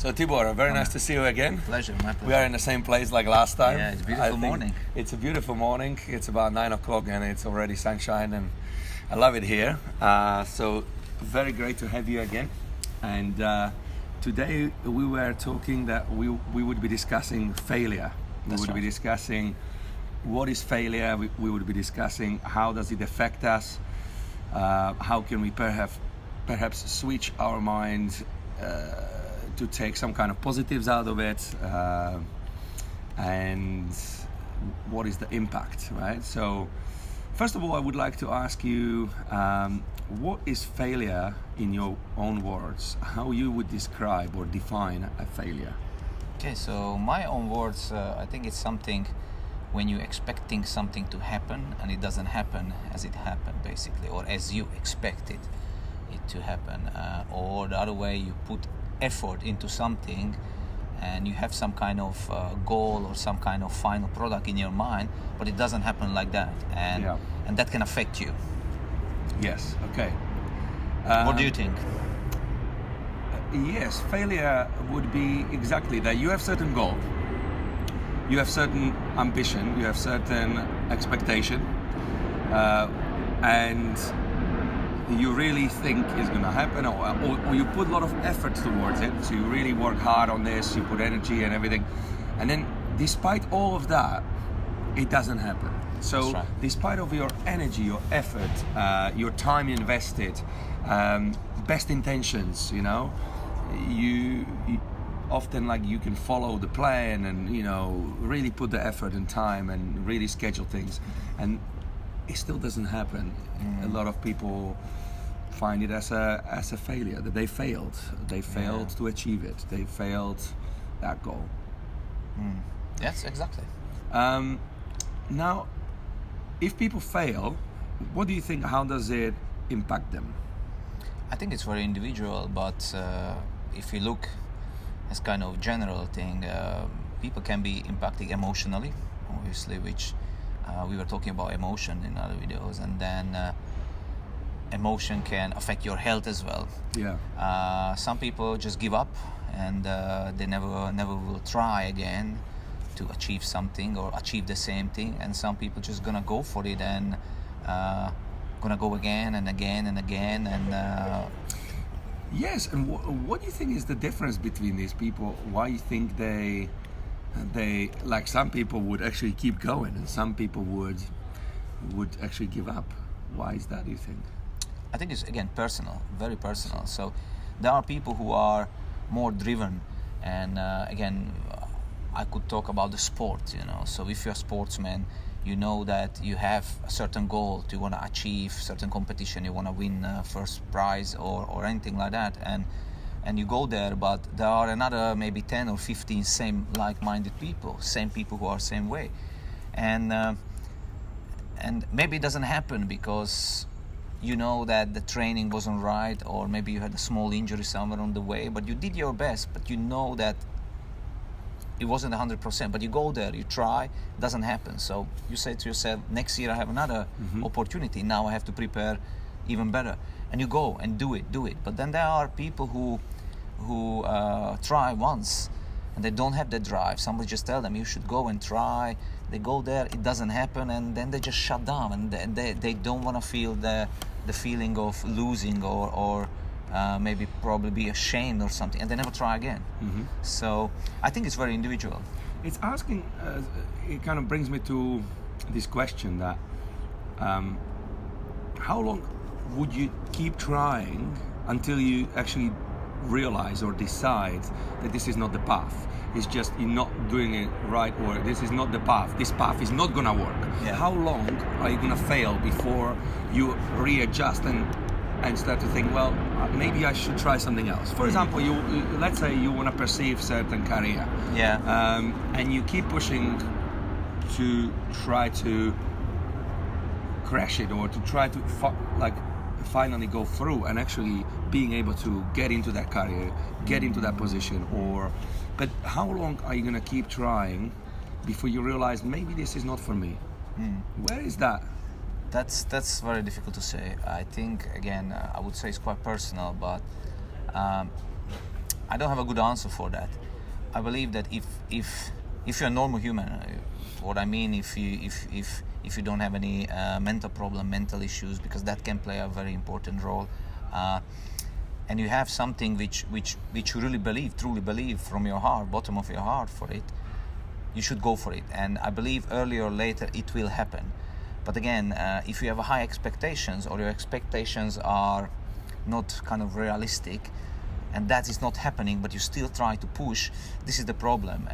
So Tibor, very nice to see you again. Pleasure, my pleasure. We are in the same place like last time. Yeah, it's a beautiful morning. It's a beautiful morning. It's about 9 o'clock and it's already sunshine and I love it here. So very great to have you again. And today we were talking that we would be discussing failure. We would be discussing what is failure. We would be discussing how does it affect us. How can we perhaps switch our minds to take some kind of positives out of it, and what is the impact, right? So first of all, I would like to ask you, what is failure in your own words? How you would describe or define a failure? Okay, so my own words, I think it's something when you're expecting something to happen and it doesn't happen as it happened, basically, or as you expected it to happen, or the other way, you put effort into something and you have some kind of goal or some kind of final product in your mind, but it doesn't happen like that, and that can affect you. Yes. Okay. What do you think? Yes, failure would be exactly that. You have certain goal, you have certain ambition, you have certain expectation, and you really think is going to happen, or you put a lot of effort towards it, so you really work hard on this, you put energy and everything, and then despite all of that, it doesn't happen. So despite of your energy, your effort, your time invested, best intentions, you often, like, you can follow the plan and really put the effort and time and really schedule things, and it still doesn't happen. A lot of people find it as a failure, that they failed to achieve it, they failed that goal. Yes, exactly. Now, if people fail, what do you think, how does it impact them? I think it's very individual, but if you look as kind of general thing, people can be impacted emotionally, obviously, which we were talking about emotion in other videos, and then emotion can affect your health as well. Some people just give up and they never will try again to achieve something or achieve the same thing, and some people just gonna go for it and gonna go again and again and again, and yes. And what do you think is the difference between these people? Why you think they like, some people would actually keep going and some people would actually give up? Why is that, do you think? I think it's, again, personal, very personal. So there are people who are more driven, and again, I could talk about the sport, so if you're a sportsman, you know that you have a certain goal to want to achieve, certain competition, you want to win first prize or anything like that, and you go there, but there are another maybe 10 or 15 same like-minded people, same people who are same way, and maybe it doesn't happen because you know that the training wasn't right, or maybe you had a small injury somewhere on the way, but you did your best, but you know that it wasn't 100%, but you go there, you try, it doesn't happen. So you say to yourself, next year I have another opportunity, now I have to prepare even better. And you go and do it. But then there are people who try once and they don't have the drive. Somebody just tell them, you should go and try. They go there, it doesn't happen, and then they just shut down, and they don't want to feel the feeling of losing or maybe probably be ashamed or something, and they never try again. So I think it's very individual. It's asking, it kind of brings me to this question that how long would you keep trying until you actually realize or decide that this is not the path, it's just you're not doing it right, or this is not the path, this path is not gonna work? How long are you gonna fail before you readjust and start to think, well, maybe I should try something else? For example, you let's say you want to pursue certain career, and you keep pushing to try to crash it, or to try to finally go through and actually being able to get into that career, get into that position, but how long are you going to keep trying before you realize maybe this is not for me? Where is that? That's very difficult to say. I think, again, I would say it's quite personal, but I don't have a good answer for that. I believe that if you're a normal human, what I mean, if you don't have any mental problem, mental issues, because that can play a very important role, and you have something which you really believe, truly believe from your heart, bottom of your heart for it, you should go for it. And I believe earlier or later it will happen. But again, if you have high expectations, or your expectations are not kind of realistic, and that is not happening, but you still try to push, this is the problem.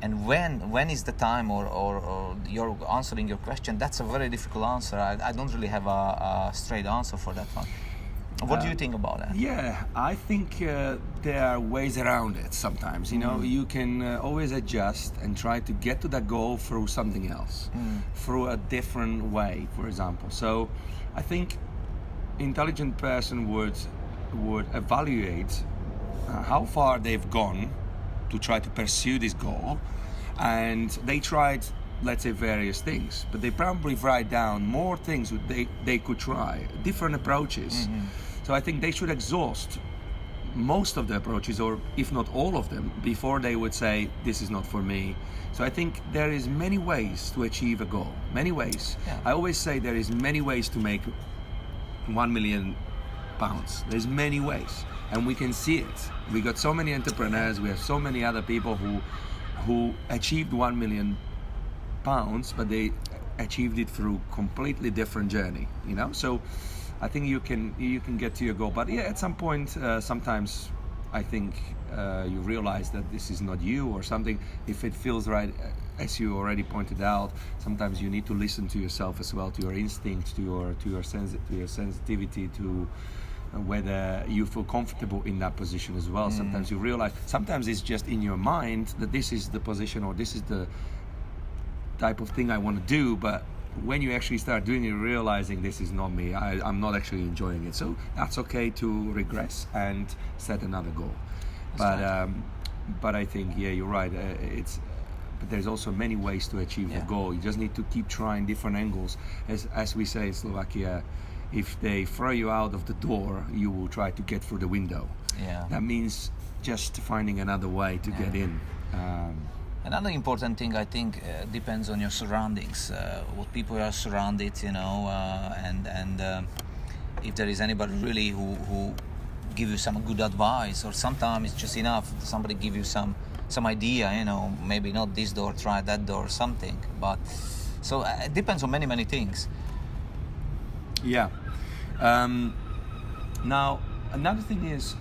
And when is the time, or you're answering your question, that's a very difficult answer. I don't really have a straight answer for that one. What do you think about that? Yeah, I think there are ways around it sometimes. You know, you can always adjust and try to get to that goal through something else, through a different way, for example. So I think intelligent person would evaluate how far they've gone to try to pursue this goal, and they tried, let's say, various things, but they probably write down more things they could try, different approaches. So I think they should exhaust most of the approaches, or if not all of them, before they would say, this is not for me. So I think there is many ways to achieve a goal, many ways. Yeah. I always say there is many ways to make £1 million. There's many ways, and we can see it. We got so many entrepreneurs, we have so many other people who achieved £1 million, but they achieved it through completely different journey, you know. So I think you can get to your goal, but yeah, at some point, sometimes I think you realize that this is not you or something. If it feels right, as you already pointed out, sometimes you need to listen to yourself as well, to your instinct, to your sensitivity, to whether you feel comfortable in that position as well. Sometimes you realize, sometimes it's just in your mind that this is the position, or this is the type of thing I want to do, but when you actually start doing it, realizing this is not me, I'm not actually enjoying it. So that's okay to regress and set another goal. But I think, yeah, you're right. But there's also many ways to achieve the goal. You just need to keep trying different angles. As we say in Slovakia, if they throw you out of the door, you will try to get through the window. Yeah. That means just finding another way to get in. Another important thing, I think, depends on your surroundings, what people are surrounded, you know, and if there is anybody really who give you some good advice, or sometimes it's just enough somebody give you some idea, you know, maybe not this door, try that door, or something. But so it depends on many things. Yeah. Now another thing is,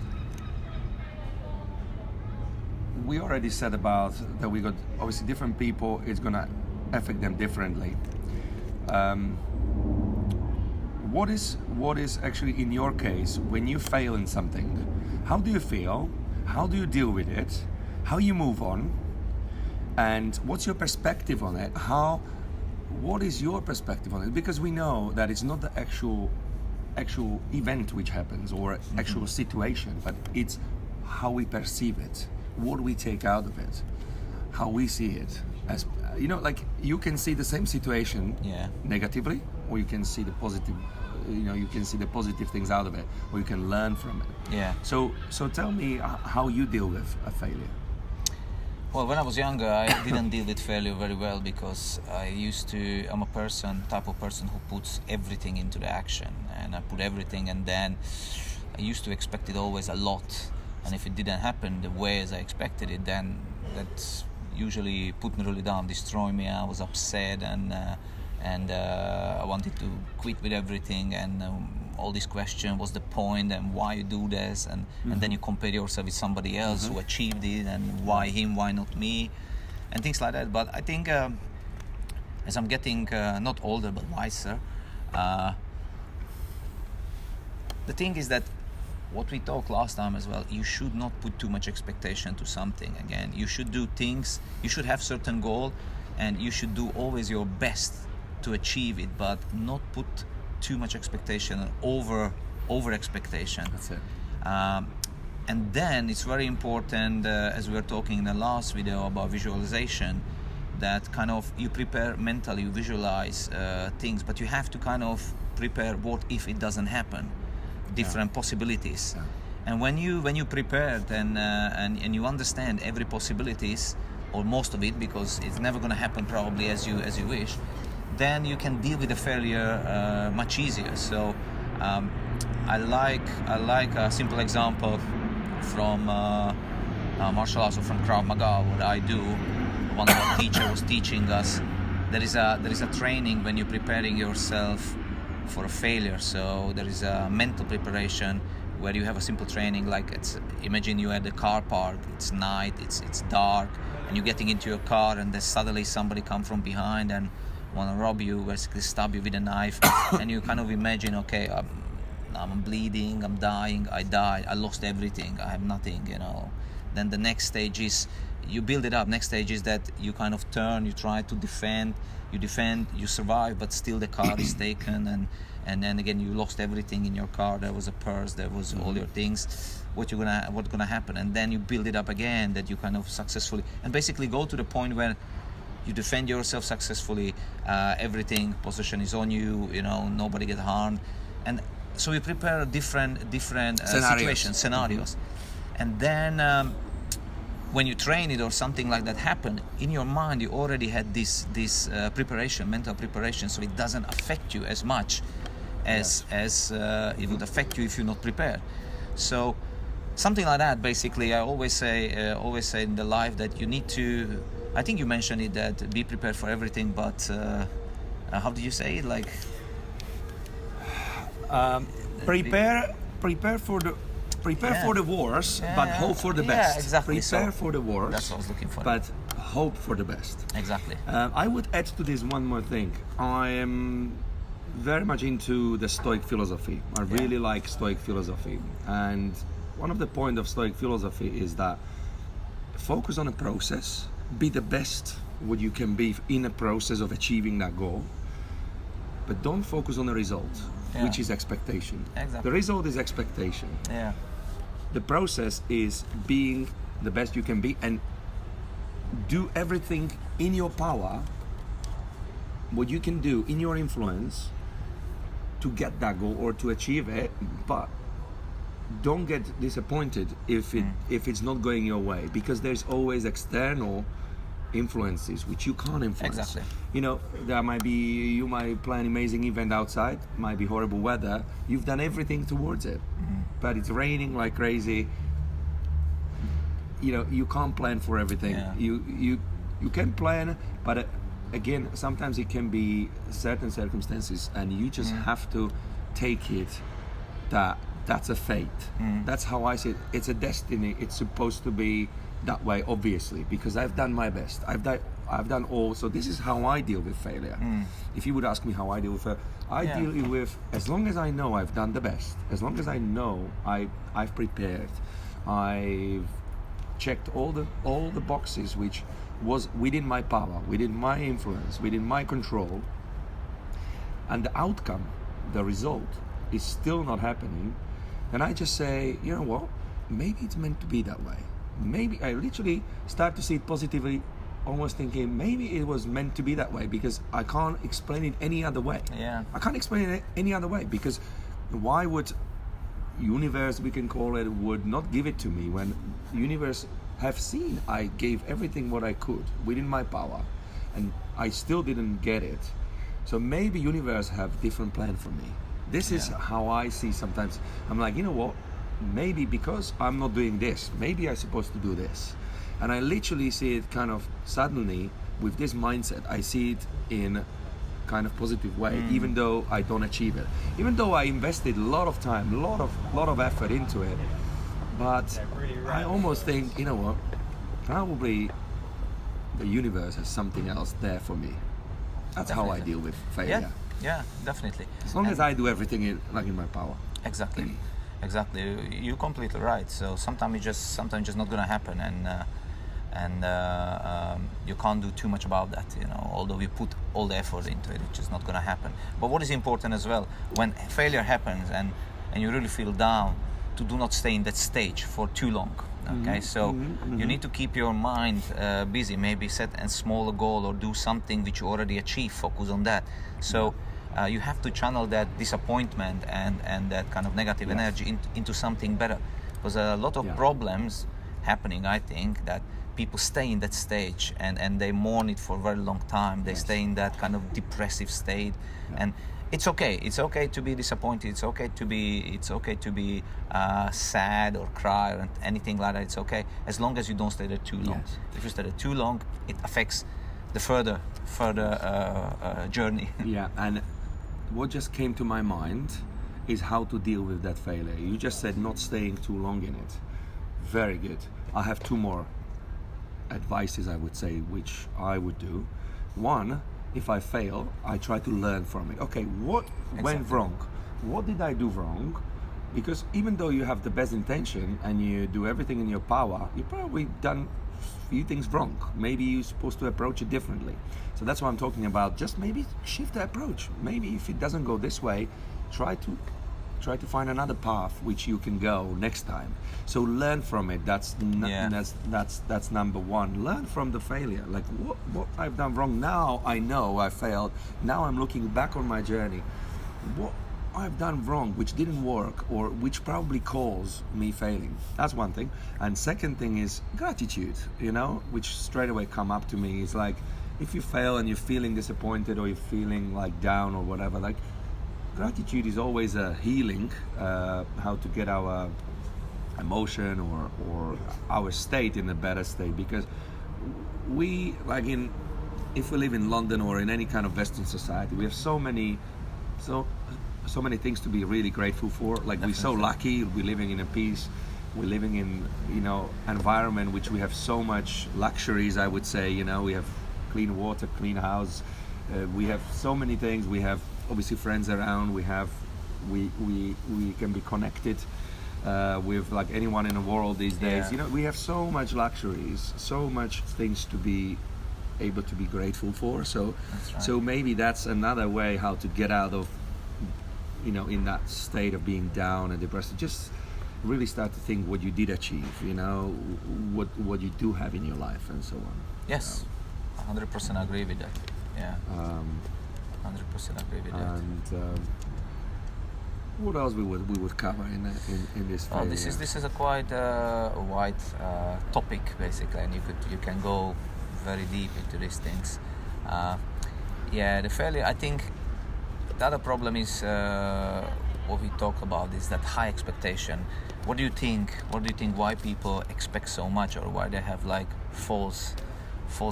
we already said about that we got obviously different people, it's gonna affect them differently. What is actually in your case when you fail in something? How do you feel? How do you deal with it? How you move on? And what's your perspective on it? What is your perspective on it? Because we know that it's not the actual event which happens, or actual situation, but it's how we perceive it. What we take out of it, how we see it. As you know, like, you can see the same situation negatively, or you can see the positive. You know, you can see the positive things out of it, or you can learn from it. Yeah. So tell me how you deal with a failure. Well, when I was younger, I didn't deal with failure very well, because I'm a type of person who puts everything into the action, and I put everything, and then I used to expect it always a lot. And if it didn't happen the way as I expected it, then that usually put me really down, destroyed me. I was upset, and I wanted to quit with everything. And all this question, what's the point, and why you do this, and then you compare yourself with somebody else who achieved it, and why him, why not me, and things like that. But I think as I'm getting not older but wiser, the thing is that, what we talked last time as well, you should not put too much expectation to something. Again, you should do things, you should have certain goal, and you should do always your best to achieve it, but not put too much expectation and over expectation. That's it. And then it's very important, as we were talking in the last video about visualization, that kind of you prepare mentally, you visualize things, but you have to kind of prepare what if it doesn't happen, different possibilities. And when you prepared and you understand every possibilities or most of it, because it's never going to happen probably as you wish, then you can deal with the failure much easier. So I like a simple example from martial arts or from Krav Maga, what I do. One of our teachers was teaching us there is a training when you're preparing yourself for a failure. So there is a mental preparation where you have a simple training, like imagine you at the car park, it's night, it's dark, and you're getting into your car, and then suddenly somebody come from behind and want to rob you, basically stab you with a knife, and you kind of imagine, okay, I'm bleeding, I'm dying, I died, I lost everything, I have nothing, you know. Then the next stage is you build it up. Next stage is that you kind of turn, you try to defend, you survive, but still the car is taken, and then again you lost everything in your car. There was a purse, there was all your things. What's gonna happen? And then you build it up again, that you kind of successfully, and basically go to the point where you defend yourself successfully. Everything, possession is on you. You know, nobody get harmed, and so we prepare different situations, scenarios, and then when you train it or something like that happen, in your mind you already had this preparation, mental preparation, so it doesn't affect you as much as it would affect you if you're not prepared. So something like that, basically. I always say in the life that you need to, I think you mentioned it, that be prepared for everything, but how do you say it, like prepare for the wars, but hope for the best. Yeah, exactly. Prepare for the wars. That's what I was looking for. But hope for the best. Exactly. I would add to this one more thing. I am very much into the Stoic philosophy. I really like Stoic philosophy, and one of the points of Stoic philosophy is that focus on a process, be the best what you can be in a process of achieving that goal, but don't focus on the result, which is expectation. Exactly. The result is expectation. Yeah. The process is being the best you can be, and do everything in your power, what you can do in your influence to get that goal or to achieve it, but don't get disappointed if it's not going your way, because there's always external influences which you can't influence. Exactly. You know, you might plan an amazing event outside, might be horrible weather, you've done everything towards it, but it's raining like crazy. You know, you can't plan for everything. You can plan, but again, sometimes it can be certain circumstances, and you just have to take it that's a fate. That's how I see it. It's a destiny. It's supposed to be that way, obviously, because I've done my best. I've done all. So this is how I deal with failure. If you would ask me how I deal with failure, I deal with, as long as I know I've done the best, as long as I know I've prepared, I've checked all the boxes which was within my power, within my influence, within my control, and the outcome, the result, is still not happening, then I just say, you know what, maybe it's meant to be that way. Maybe I literally start to see it positively, almost thinking maybe it was meant to be that way, because I can't explain it any other way. I can't explain it any other way, because why would universe, we can call it, would not give it to me when universe have seen I gave everything what I could within my power, and I still didn't get it. So maybe universe have different plan for me. This is how I see sometimes. I'm like, you know what, maybe because I'm not doing this, maybe I'm supposed to do this. And I literally see it kind of suddenly with this mindset. I see it in kind of positive way, even though I don't achieve it, even though I invested a lot of time, a lot of effort into it. But I almost think, you know what, probably the universe has something else there for me. That's how I deal with failure. Yeah, definitely. As long as I do everything in my power. Exactly. You're completely right. So sometimes it's just not gonna happen, and you can't do too much about that. You know, although you put all the effort into it, it's just not gonna happen. But what is important as well, when failure happens and you really feel down, to do not stay in that stage for too long. Okay, so you need to keep your mind busy. Maybe set a smaller goal or do something which you already achieved. Focus on that. So you have to channel that disappointment and that kind of negative energy into something better. Because a lot of Yeah. problems happening, I think, that people stay in that stage and they mourn it for a very long time. They Yes. stay in that kind of depressive state, and it's okay. It's okay to be disappointed. It's okay to be sad or cry or anything like that. It's okay as long as you don't stay there too long. Yes. If you stay there too long, it affects the further journey. Yeah, and what just came to my mind is how to deal with that failure. You just said not staying too long in it. Very good. I have two more advices, I would say, which I would do. One, if I fail, I try to learn from it. Okay, what went Exactly. wrong? What did I do wrong? Because even though you have the best intention and you do everything in your power, you probably done few things wrong. Maybe you're supposed to approach it differently. So that's what I'm talking about. Just maybe shift the approach. Maybe if it doesn't go this way, try to find another path which you can go next time. So learn from it. That's number one. Learn from the failure. Like what I've done wrong. Now I know I failed. Now I'm looking back on my journey. What I've done wrong, which didn't work, or which probably caused me failing. That's one thing. And second thing is gratitude, which straight away come up to me. Is like, if you fail and you're feeling disappointed or you're feeling like down or whatever, like gratitude is always a healing, how to get our emotion or our state in a better state. Because we, if we live in London or in any kind of Western society, we have so many things to be really grateful for. Like, we're so lucky. We're living in a peace. We're living in environment which we have so much luxuries. I would say, we have clean water, clean house. We have so many things. We have obviously friends around. We can be connected with like anyone in the world these days. Yeah. We have so much luxuries, so much things to be able to be grateful for. So That's right. so maybe that's another way how to get out of in that state of being down and depressed. Just really start to think what you did achieve, what you do have in your life and so on. Yes, 100% agree with that. Yeah, 100% agree with that. And what else we would cover in this Oh, failure? this is a quite wide topic basically, and you can go very deep into these things. The failure. I think the other problem is what we talk about is that high expectation. What do you think? Why people expect so much, or why they have like false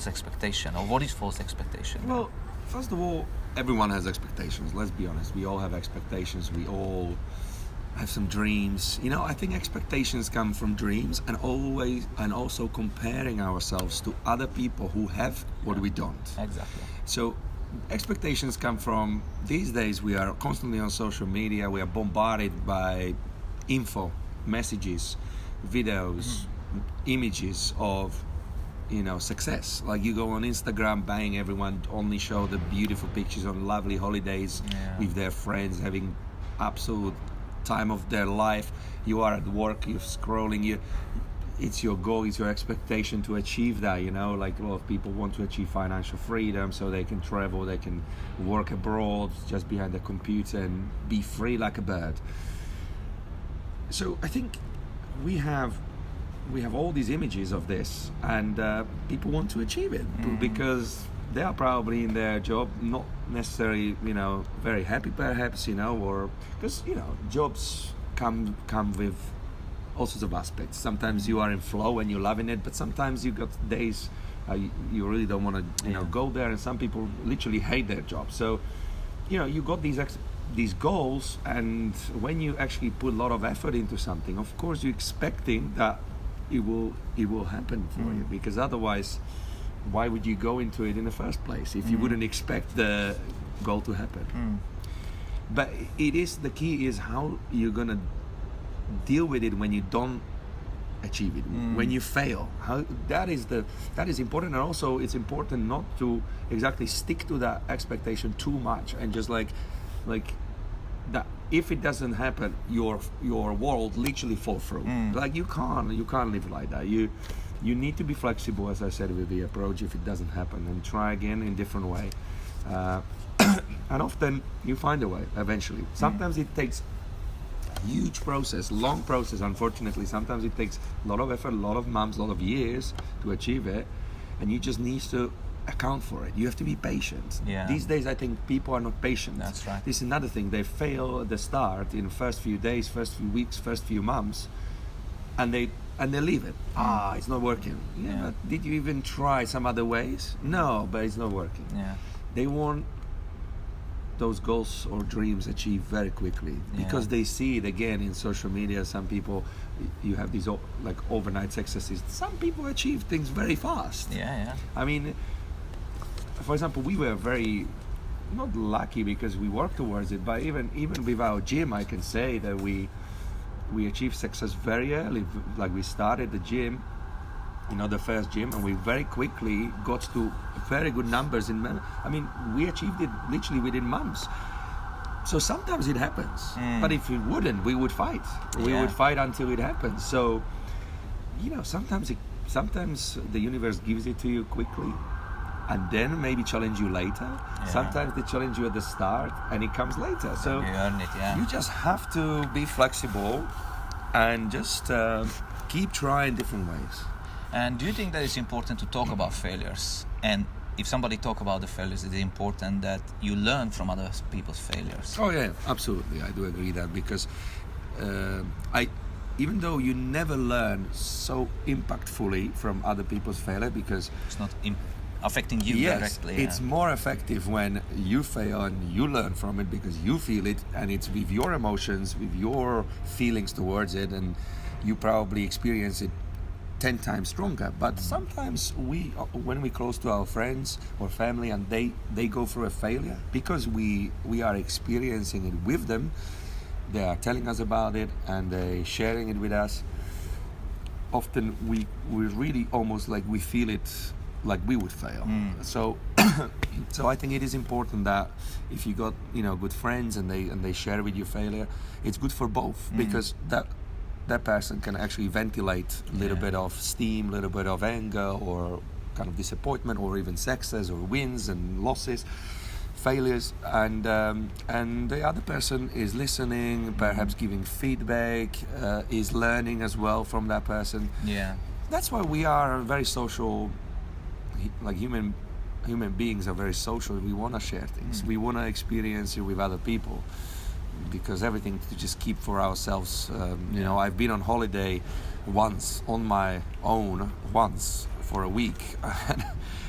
expectation, or what is false expectation? Well, first of all, everyone has expectations. Let's be honest. We all have expectations. We all have some dreams. I think expectations come from dreams and also comparing ourselves to other people who have what we don't. Exactly. So expectations come from, these days we are constantly on social media. We are bombarded by info, messages, videos, images of success. Like, you go on Instagram, bang, everyone only show the beautiful pictures on lovely holidays with their friends, having absolute time of their life. You are at work, you're scrolling, it's your goal, it's your expectation to achieve that. Like, a lot of people want to achieve financial freedom so they can travel, they can work abroad just behind the computer and be free like a bird. So I think we have all these images of this, and people want to achieve it because they are probably in their job not necessarily very happy, perhaps, or because jobs come with all sorts of aspects. Sometimes you are in flow and you're loving it, but sometimes you got days you really don't want to go there, and some people literally hate their job. So you got these goals, and when you actually put a lot of effort into something, of course you're expecting that it will happen for you, because otherwise why would you go into it in the first place if you wouldn't expect the goal to happen? But the key is how you're gonna deal with it when you don't achieve it, when you fail. That is important. And also it's important not to exactly stick to that expectation too much, and just like that if it doesn't happen, your world literally fall through. Like, you can't live like that. You need to be flexible, as I said, with the approach if it doesn't happen, and try again in different way. And often you find a way eventually. Sometimes it takes huge process, long process. Unfortunately, sometimes it takes a lot of effort, a lot of months, a lot of years to achieve it, and you just need to account for it. You have to be patient. Yeah. These days, I think people are not patient. That's right. This is another thing. They fail at the start in the first few days, first few weeks, first few months, and they leave it. It's not working. Yeah, but did you even try some other ways? No, but it's not working. Yeah. They want those goals or dreams achieved very quickly because they see it again in social media. Some people, you have these like overnight successes. Some people achieve things very fast. Yeah. I mean, for example, we were very not lucky because we worked towards it, but even with our gym, I can say that we achieved success very early. Like we started the gym, the first gym, and we very quickly got to very good numbers I mean, we achieved it literally within months. So sometimes it happens, but if it wouldn't, we would fight. We would fight until it happens. So, sometimes the universe gives it to you quickly, and then maybe challenge you later. Sometimes they challenge you at the start, and it comes later. So you earn it. You just have to be flexible and just keep trying different ways. And do you think that it's important to talk about failures? And if somebody talk about the failures, is it important that you learn from other people's failures? Oh yeah, absolutely. I do agree that because even though you never learn so impactfully from other people's failure because it's not affecting you directly. It's more effective when you fail and you learn from it because you feel it and it's with your emotions, with your feelings towards it, and you probably experience it 10 times stronger. But sometimes when we close to our friends or family and they go through a failure, because we are experiencing it with them, they are telling us about it and they sharing it with us. Often we really almost like we feel it like we would fail. So I think it is important that if you got good friends and they share with you failure, it's good for both because that person can actually ventilate a little bit of steam, a little bit of anger or kind of disappointment or even success or wins and losses, failures, and the other person is listening, perhaps giving feedback, is learning as well from that person. Yeah. That's why we are very social, like human beings are very social. We want to share things. We want to experience it with other people. Because everything to just keep for ourselves. I've been on holiday once on my own for a week.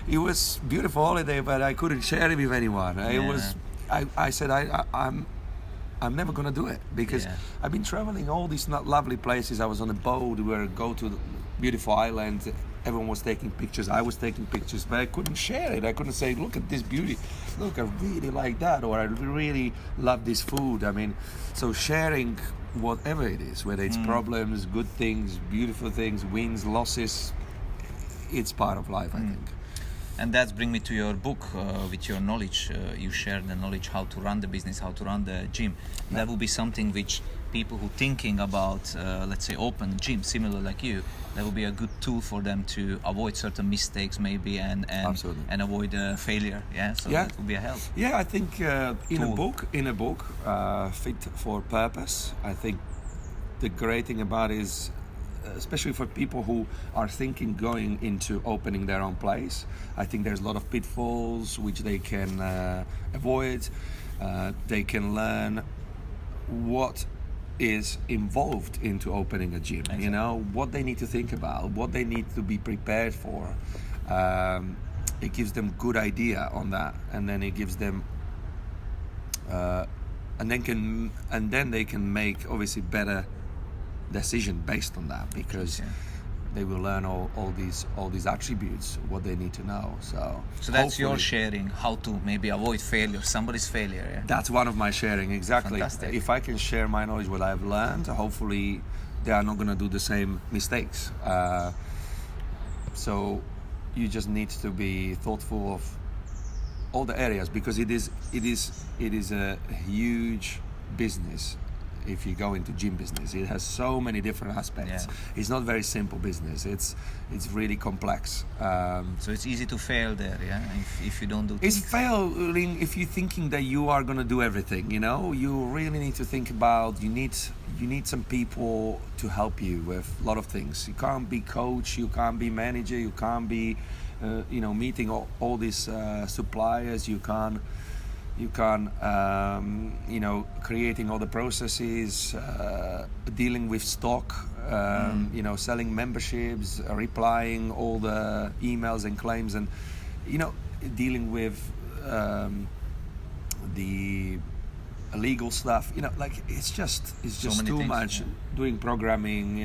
It was a beautiful holiday, but I couldn't share it with anyone. I said I'm never gonna do it because I've been traveling all these lovely places. I was on a boat. We were go to the beautiful island. Everyone was taking pictures. I was taking pictures, but I couldn't share it. I couldn't say, look at this beauty. Look, I really like that, or I really love this food. I mean, so sharing whatever it is, whether it's problems, good things, beautiful things, wins, losses, it's part of life, I think. And that's bring me to your book. With your knowledge, you share the knowledge how to run the business, how to run the gym. That will be something which people who thinking about, let's say, open a gym, similar like you, that will be a good tool for them to avoid certain mistakes maybe and avoid failure. That will be a help. Yeah, I think in a book, Fit for Purpose, I think the great thing about it is, especially for people who are thinking going into opening their own place, I think there's a lot of pitfalls which they can avoid. They can learn what is involved into opening a gym. Exactly. What they need to think about, what they need to be prepared for. It gives them good idea on that, and then it gives them and then they can make obviously better decision based on that because they will learn all these attributes, what they need to know. So that's your sharing how to maybe avoid failure, somebody's failure. Yeah? That's one of my sharing, exactly. Fantastic. If I can share my knowledge, what I've learned, hopefully they are not going to do the same mistakes. So you just need to be thoughtful of all the areas because it is a huge business. if you go into gym business. It has so many different aspects. Yeah. It's not very simple business. It's really complex. So it's easy to fail there, yeah. If you don't do It's things. failing if you're thinking that you are gonna do everything. You know, you really need to think about you need some people to help you with a lot of things. You can't be coach, you can't be manager, you can't be meeting all these suppliers. You can't creating all the processes, dealing with stock, selling memberships, replying all the emails and claims, and dealing with the legal stuff. It's just many too things, much. yeah. Doing programming,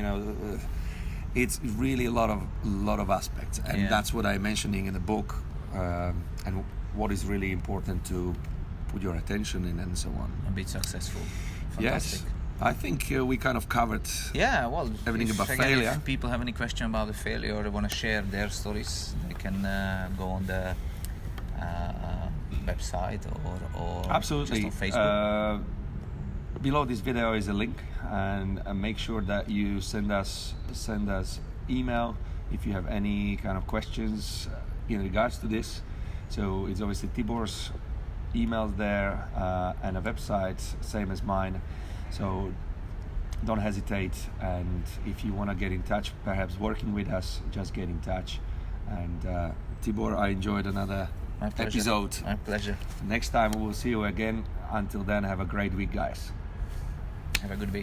it's really a lot of aspects, and Yeah. that's what I'm mentioning in the book, and what is really important to put your attention in, and so on. And be successful. Fantastic. Yes, I think we kind of covered. Yeah, well, Everything about again, failure. If people have any question about the failure or they want to share their stories, they can go on the website or Absolutely. just on Facebook. Below this video is a link, and make sure that you send us email if you have any kind of questions in regards to this. So it's obviously Tibor's emails there, and a website same as mine. So don't hesitate, and if you want to get in touch, perhaps working with us, just get in touch. And Tibor, I enjoyed another My pleasure. episode. My pleasure. Next time we will see you again. Until then, have a great week, guys. Have a good week.